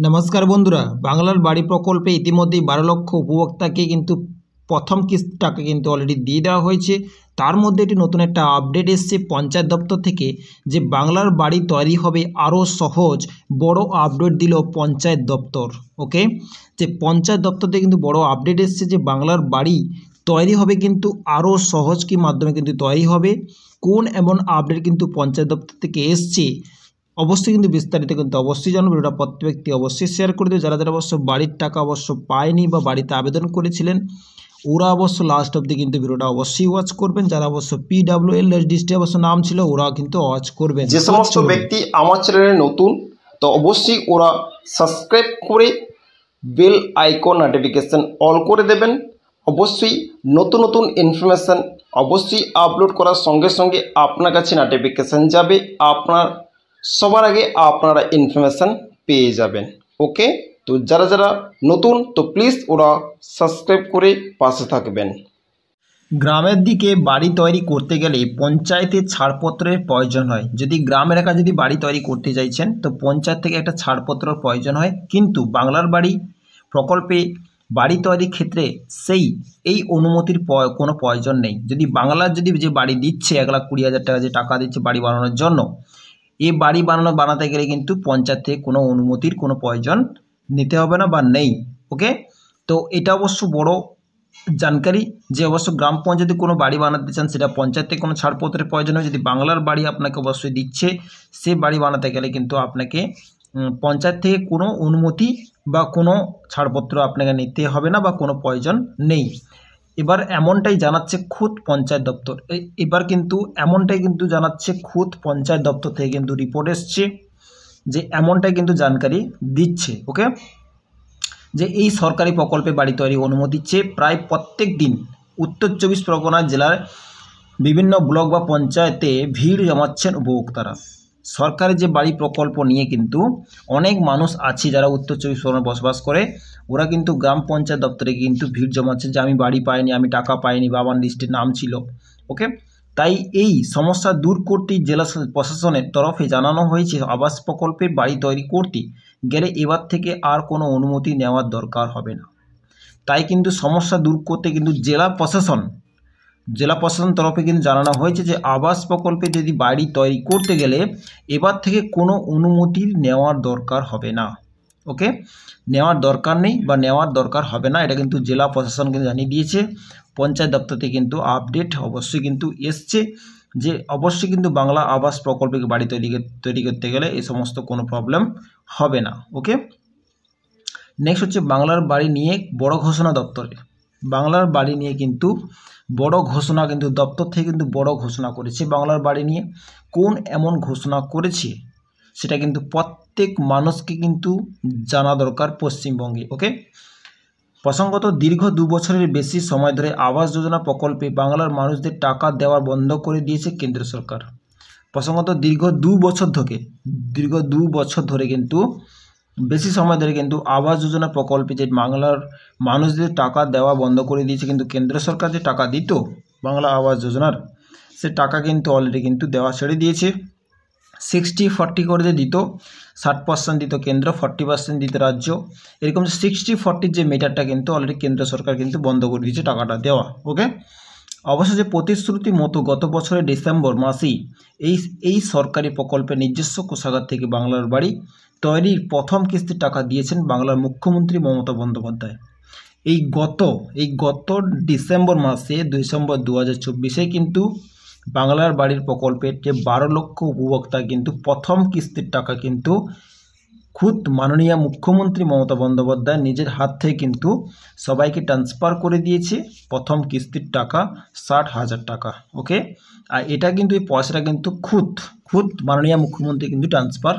নমস্কার বন্ধুরা, বাংলার বাড়ি প্রকল্পে ইতিমধ্যেই 12 লক্ষ উপভোক্তাকে কিন্তু প্রথম কিস্তি টাকা কিন্তু অলরেডি দিয়ে দেওয়া হয়েছে। তার মধ্যে একটি নতুন একটা আপডেট এসছে পঞ্চায়েত দপ্তর থেকে যে বাংলার বাড়ি তৈরি হবে আরও সহজ। বড় আপডেট দিল পঞ্চায়েত দপ্তর। ওকে, যে পঞ্চায়েত দপ্তর থেকে কিন্তু বড় আপডেট এসছে যে বাংলার বাড়ি তৈরি হবে কিন্তু আরও সহজ কি মাধ্যমে কিন্তু তৈরি হবে। কোন এমন আপডেট কিন্তু পঞ্চায়েত দপ্তর থেকে এসছে অবশ্যই কিন্তু বিস্তারিত কিন্তু অবশ্যই জানবো। ভিডিওটা প্রত্যেক ব্যক্তি অবশ্যই শেয়ার করে দিও। যারা যারা অবশ্য বাড়ির টাকা অবশ্য পায়নি বা বাড়িতে আবেদন করেছিলেন ওরা অবশ্য লাস্ট অবধি কিন্তু ভিডিওটা অবশ্যই ওয়াচ করবেন। যারা অবশ্য PWL লিস্টে অবশ্য নাম ছিল ওরা কিন্তু ওয়াচ করবেন। যে সমস্ত ব্যক্তি আমার চ্যানেলে নতুন তো অবশ্যই ওরা সাবস্ক্রাইব করে বেল আইকন নোটিফিকেশন অল করে দেবেন। অবশ্যই নতুন নতুন ইনফরমেশান অবশ্যই আপলোড করার সঙ্গে সঙ্গে আপনার কাছে নোটিফিকেশান যাবে, আপনার সবার আগে আপনারা ইনফরমেশান পেয়ে যাবেন। ওকে, তো যারা যারা নতুন তো প্লিজ ওরা সাবস্ক্রাইব করে পাশে থাকবেন। গ্রামের দিকে বাড়ি তৈরি করতে গেলে পঞ্চায়েতের ছাড়পত্রের প্রয়োজন হয়। যদি গ্রাম এলাকা যদি বাড়ি তৈরি করতে চাইছেন তো পঞ্চায়েত থেকে একটা ছাড়পত্রের প্রয়োজন হয়, কিন্তু বাংলার বাড়ি প্রকল্পে বাড়ি তৈরির ক্ষেত্রে এই অনুমতির কোনো প্রয়োজন নেই। যদি বাংলার যে বাড়ি দিচ্ছে 1,20,000 টাকা যে টাকা দিচ্ছে বাড়ি বানানোর জন্য, এই বাড়ি বানাতে গেলে কিন্তু পঞ্চায়েত থেকে কোনো অনুমতির কোনো প্রয়োজন নিতে হবে না বা নেই। ওকে, তো এটা অবশ্য বড় জানকারি যে অবশ্য গ্রাম পঞ্চায়েতে কোনো বাড়ি বানাতে চান সেটা পঞ্চায়েত থেকে কোনো ছাড়পত্রের প্রয়োজন হয়। যদি বাংলার বাড়ি আপনাকে অবশ্যই দিচ্ছে সে বাড়ি বানাতে গেলে কিন্তু আপনাকে পঞ্চায়েত থেকে কোনো অনুমতি বা কোনো ছাড়পত্র আপনাকে নিতে হবে না বা কোনো প্রয়োজন নেই। এবার এমনটাই জানাচ্ছে খুদ পঞ্চায়েত দপ্তর। এবার কিন্তু এমনটাই কিন্তু জানাচ্ছে খুদ পঞ্চায়েত দপ্তর থেকে কিন্তু রিপোর্ট এসছে যে এমনটাই কিন্তু জানকারি দিচ্ছে। ওকে, যে এই সরকারি প্রকল্পে বাড়ি তৈরি অনুমতি চেয়ে প্রায় প্রত্যেক দিন উত্তর 24 পরগনা জেলার বিভিন্ন ব্লক বা পঞ্চায়েতে ভিড় জমাচ্ছেন উপভোক্তারা। সরকারের যে বাড়ি প্রকল্প নিয়ে কিন্তু অনেক মানুষ আছে যারা উত্তর 24 পরগনায় বসবাস করে, ওরা কিন্তু গ্রাম পঞ্চায়েত দপ্তরে কিন্তু ভিড় জমাচ্ছে যে আমি বাড়ি পাইনি, আমি টাকা পাইনি বা আমার লিস্টে নাম ছিল। ওকে, তাই এই সমস্যা দূর করতে জেলা প্রশাসনের তরফে জানানো হয়েছে আবাস প্রকল্পে বাড়ি তৈরি করতে গেলে এবার থেকে আর কোনো অনুমতি নেওয়ার দরকার হবে না। তাই কিন্তু সমস্যা দূর করতে কিন্তু জেলা প্রশাসন তরফে কিন্তু জানানো হয়েছে যে আবাস প্রকল্পে যদি বাড়ি তৈরি করতে গেলে এবার থেকে কোনো অনুমতি নেওয়ার দরকার হবে না। ওকে, নেওয়ার দরকার নেই বা নেওয়ার দরকার হবে না, এটা কিন্তু জেলা প্রশাসন কিন্তু জানিয়ে দিয়েছে। পঞ্চায়েত দপ্তর থেকে কিন্তু আপডেট অবশ্যই কিন্তু এসছে যে অবশ্যই কিন্তু বাংলা আবাস প্রকল্পে বাড়ি তৈরি করতে গেলে এই সমস্ত কোনো প্রবলেম হবে না। ওকে, নেক্সট হচ্ছে বাংলার বাড়ি নিয়ে বড় ঘোষণা দপ্তরে। বাংলার বাড়ি নিয়ে কিন্তু বড় ঘোষণা কিন্তু দপ্তর থেকে কিন্তু বড় ঘোষণা করেছে। বাংলার বাড়ি নিয়ে কোন এমন ঘোষণা করেছে সেটা কিন্তু প্রত্যেক মানুষকে কিন্তু জানা দরকার পশ্চিমবঙ্গে। ওকে, প্রসঙ্গত দীর্ঘ 2 বছরের বেশি সময় ধরে আবাস যোজনা প্রকল্পে বাংলার মানুষদের টাকা দেওয়া বন্ধ করে দিয়েছে কেন্দ্র সরকার। প্রসঙ্গত দীর্ঘ 2 বছর ধরে কিন্তু বেশি সময় ধরে কিন্তু আবাস যোজনা প্রকল্পে যে বাংলার মানুষদের টাকা দেওয়া বন্ধ করে দিয়েছে। কিন্তু কেন্দ্র সরকার যে টাকা দিত বাংলা আবাস যোজনার সে টাকা কিন্তু অলরেডি কিন্তু দেওয়া ছেড়ে দিয়েছে। 60-40 করে যে দিত, 60% দিত কেন্দ্র, 40% দিত রাজ্য, এরকম 60-40 যে মিটারটা কিন্তু অলরেডি কেন্দ্র সরকার কিন্তু বন্ধ করে দিয়েছে টাকাটা দেওয়া। ওকে, অবশ্য যে প্রতিশ্রুতি মতো গত বছরের ডিসেম্বর মাসেই এই সরকারি প্রকল্পের নিজস্ব কোষাগার থেকে বাংলার বাড়ি তৈরির প্রথম কিস্তির টাকা দিয়েছেন বাংলার মুখ্যমন্ত্রী মমতা বন্দ্যোপাধ্যায়। এই গত ডিসেম্বর 2024 কিন্তু বাংলার বাড়ির প্রকল্পের যে 12 লক্ষ উপভোক্তা কিন্তু প্রথম কিস্তির টাকা কিন্তু খুদ মাননীয় মুখ্যমন্ত্রী মমতা বন্দ্যোপাধ্যায় নিজের হাত থেকে কিন্তু সবাইকে ট্রান্সফার করে দিয়েছে প্রথম কিস্তির টাকা 60,000 টাকা। ওকে, আর এটা কিন্তু এই পয়সাটা কিন্তু খুদ মাননীয় মুখ্যমন্ত্রী কিন্তু ট্রান্সফার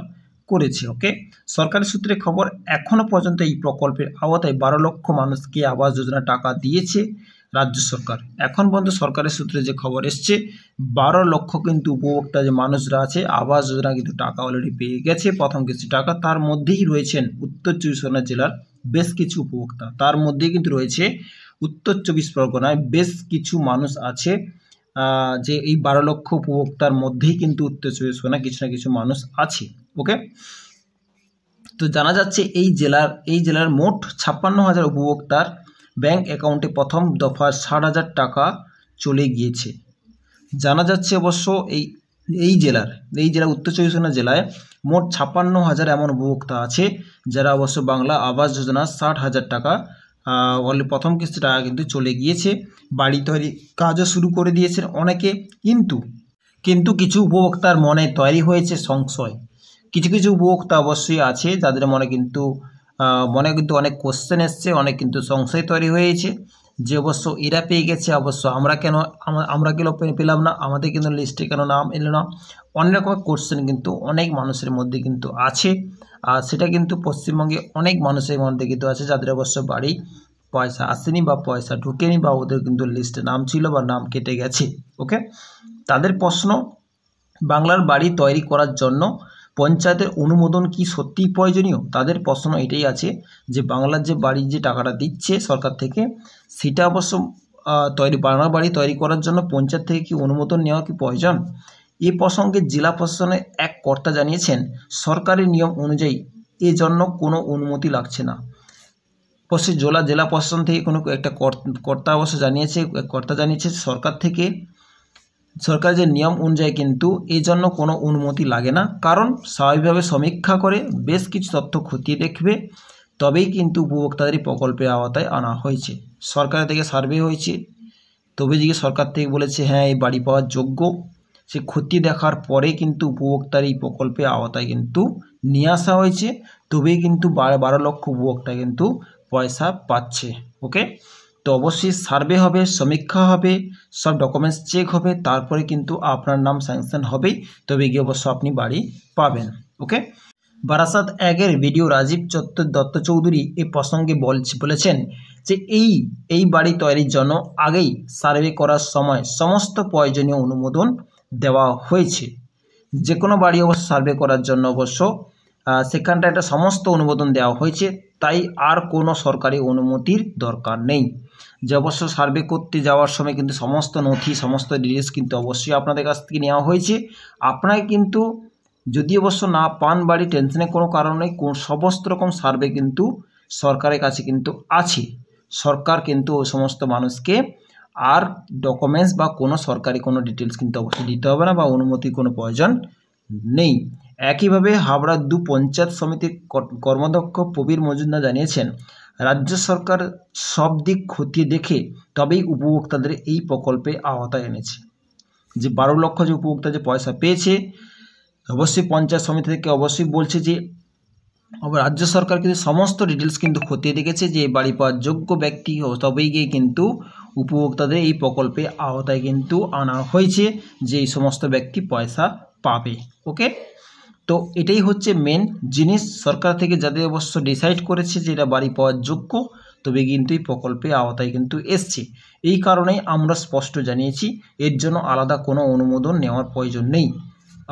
করেছে। ওকে, সরকারি সূত্রে খবর এখনও পর্যন্ত এই প্রকল্পের আওতায় 12 লক্ষ মানুষকে আবাস যোজনা টাকা দিয়েছে রাজ্য সরকার। এখন পর্যন্ত সরকারের সূত্রে যে খবর এসছে 12 লক্ষ কিন্তু উপভোক্তা যে মানুষরা আছে আবাস যোজনা কিন্তু টাকা অলরেডি পেয়ে গেছে প্রথম কিছু টাকা। তার মধ্যেই রয়েছেন উত্তর 24 পরগনা জেলার বেশ কিছু উপভোক্তা, তার মধ্যেই কিন্তু রয়েছে উত্তর 24 পরগনায় বেশ কিছু মানুষ আছে যে এই 12 লক্ষ উপভোক্তার মধ্যেই কিন্তু উত্তর 24 পরগনা কিছু না কিছু মানুষ আছে। ওকে, তো জানা যাচ্ছে এই জেলার মোট 56,000 উপভোক্তার ব্যাংক অ্যাকাউন্টে প্রথম দফা 60,000 টাকা চলে গিয়েছে। জানা যাচ্ছে অবশ্য এই জেলার উত্তর চব্বিশ পরগনা জেলায় মোট 56,000 এমন উপভোক্তা আছে যারা অবশ্য বাংলা আবাস যোজনা 60,000 টাকা অলরেডি প্রথম কিস্তি টাকা কিন্তু চলে গিয়েছে। বাড়ি তৈরি কাজও শুরু করে দিয়েছেন অনেকে, কিন্তু কিছু উপভোক্তার মনে তৈরি হয়েছে সংশয়। কিছু উপভোক্তা অবশ্যই আছে যাদের মনে কিন্তু অনেক কোশ্চেন এসছে, অনেক কিন্তু সংশয় তৈরি হয়েছে যে অবশ্য এরা পেয়ে গেছে, অবশ্য আমরা কেন পেলাম না, আমাদের কিন্তু লিস্টে কেন নাম এলো না। অনেক রকম কোশ্চেন কিন্তু অনেক মানুষের মধ্যে কিন্তু আছে, আর সেটা কিন্তু পশ্চিমবঙ্গে অনেক মানুষের মধ্যে কিন্তু আছে যাদের অবশ্য বাড়ি পয়সা আসেনি বা পয়সা ঢুকেনি বা ওদের কিন্তু লিস্টে নাম ছিল বা নাম কেটে গেছে। ওকে, তাদের প্রশ্ন, বাংলার বাড়ি তৈরি করার জন্য পঞ্চায়েতের অনুমোদন কি সত্যিই প্রয়োজনীয়? তাদের প্রশ্ন এটাই আছে যে বাংলার যে বাড়ির যে টাকাটা দিচ্ছে সরকার থেকে, সেটা অবশ্য বাংলার বাড়ি তৈরি করার জন্য পঞ্চায়েত থেকে কি অনুমোদন নেওয়া কি প্রয়োজন? এ প্রসঙ্গে জেলা প্রশাসনের এক কর্তা জানিয়েছেন, সরকারি নিয়ম অনুযায়ী এজন্য কোনো অনুমতি লাগছে না। অবশ্যই জেলা প্রশাসন থেকে কোনো একটা কর্তা অবশ্য জানিয়েছে সরকার যে নিয়ম অনুযায়ী কিন্তু এই জন্য কোনো অনুমতি লাগে না, কারণ স্বাভাবিকভাবে সমীক্ষা করে বেশ কিছু তথ্য খতিয়ে দেখবে তবেই কিন্তু উপভোক্তাদের প্রকল্পের আওতায় আনা হয়েছে। সরকার থেকে সার্ভে হয়েছে, তবে যে সরকার থেকে বলেছে হ্যাঁ এই বাড়ি পাওয়ার যোগ্য, সে খতিয়ে দেখার পরে কিন্তু উপভোক্তার এই প্রকল্পের আওতায় কিন্তু নিয়ে আসা হয়েছে, তবেই কিন্তু 12 লক্ষ উপভোক্তা কিন্তু পয়সা পাচ্ছে। ওকে, তো অবশ্যই সার্ভে হবে, সমীক্ষা হবে, সব ডকুমেন্টস চেক হবে, তারপরে কিন্তু আপনার নাম স্যাংশন হবেই, তবে গিয়ে অবশ্য আপনি বাড়ি পাবেন। ওকে, বারাসাত 1-এর ভিডিও রাজীব দত্ত চৌধুরী এ প্রসঙ্গে বলেছেন যে এই বাড়ি তৈরির জন্য আগেই সার্ভে করার সময় সমস্ত প্রয়োজনীয় অনুমোদন দেওয়া হয়েছে। যে কোনো বাড়ি অবশ্য সার্ভে করার জন্য অবশ্য সেখানটা একটা সমস্ত অনুমোদন দেওয়া হয়েছে, তাই আর কোনো সরকারি অনুমতির দরকার নেই। যে অবশ্য সার্ভে করতে যাওয়ার সময় কিন্তু সমস্ত নথি, সমস্ত ডিটেলস কিন্তু অবশ্যই আপনাদের কাছ থেকে নেওয়া হয়েছে। আপনাকে কিন্তু যদি অবশ্য না পান বাড়ি, টেনশনের কোনো কারণ নেই, সমস্ত রকম সার্ভে কিন্তু সরকারের কাছে কিন্তু আছে। সরকার কিন্তু ওই সমস্ত মানুষকে আর ডকুমেন্টস বা কোনো সরকারি কোনো ডিটেলস কিন্তু অবশ্যই দিতে হবে না বা অনুমতির কোনো প্রয়োজন নেই। একইভাবে হাবড়া 2 পঞ্চায়েত সমিতির কর্মাধ্যক্ষ প্রবীর মজুমদার জানিয়েছেন, রাজ্য সরকার সব দিক খতিয়ে দেখে তবেই উপভোক্তাদের এই প্রকল্পে আওতায় এনেছে। যে 12 লক্ষ যে উপভোক্তা যে পয়সা পেয়েছে, অবশ্যই পঞ্চায়েত সমিতি থেকে অবশ্যই বলছে যে রাজ্য সরকার কিন্তু সমস্ত ডিটেলস কিন্তু খতিয়ে দেখেছে যে বাড়ি পাওয়ার যোগ্য ব্যক্তি তবেই গিয়ে কিন্তু উপভোক্তাদের এই প্রকল্পে আওতায় কিন্তু আনা হয়েছে, যে এই সমস্ত ব্যক্তি পয়সা পাবে। ওকে, তো এটাই হচ্ছে মেন জিনিস, সরকার থেকে যাদের অবশ্য ডিসাইড করেছে যে এটা বাড়ি পাওয়ার যোগ্য, তবে কিন্তু এই প্রকল্পে আওতায় কিন্তু এসছে। এই কারণেই আমরা স্পষ্ট জানিয়েছি এর জন্য আলাদা কোনো অনুমোদন নেওয়ার প্রয়োজন নেই।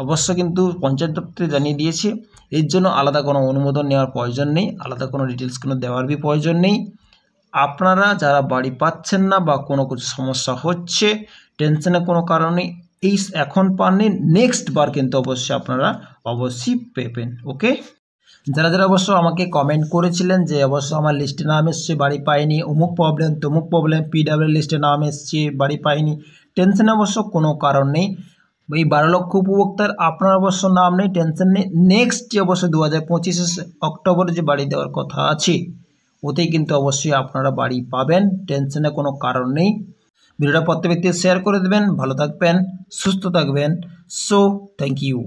অবশ্য কিন্তু পঞ্চায়েত দপ্তরে জানিয়ে দিয়েছে এর জন্য আলাদা কোনো অনুমোদন নেওয়ার প্রয়োজন নেই, আলাদা কোনো ডিটেলস কোনো দেওয়ার প্রয়োজন নেই। আপনারা যারা বাড়ি পাচ্ছেন না বা কোনো কিছু সমস্যা হচ্ছে, টেনশনের কোনো কারণে এখন পাননি, নেক্সট বার কিন্তু অবশ্যই আপনারা অবশ্যই পেবেন। ওকে, যারা অবশ্য আমাকে কমেন্ট করেছিলেন যে অবশ্য আমার লিস্টে নাম এসছে বাড়ি পাইনি, অমুক প্রবলেম তমুক প্রবলেম, পিডাব্লিউ লিস্টে নাম এসছে বাড়ি পাইনি, টেনশনে অবশ্য কোনো কারণ নেই। এই 12 লক্ষ উপভোক্তার আপনার অবশ্য নাম নেই, টেনশন নেই। নেক্সট যে অবশ্য 2025 অক্টোবরে যে বাড়ি দেওয়ার কথা আছে, ওতেই কিন্তু অবশ্যই আপনারা বাড়ি পাবেন, টেনশনে কোনো কারণ নেই। ভিডিওটা প্রত্যেক ব্যক্তি শেয়ার করে দেবেন। ভালো থাকবেন, সুস্থ থাকবেন। So thank you.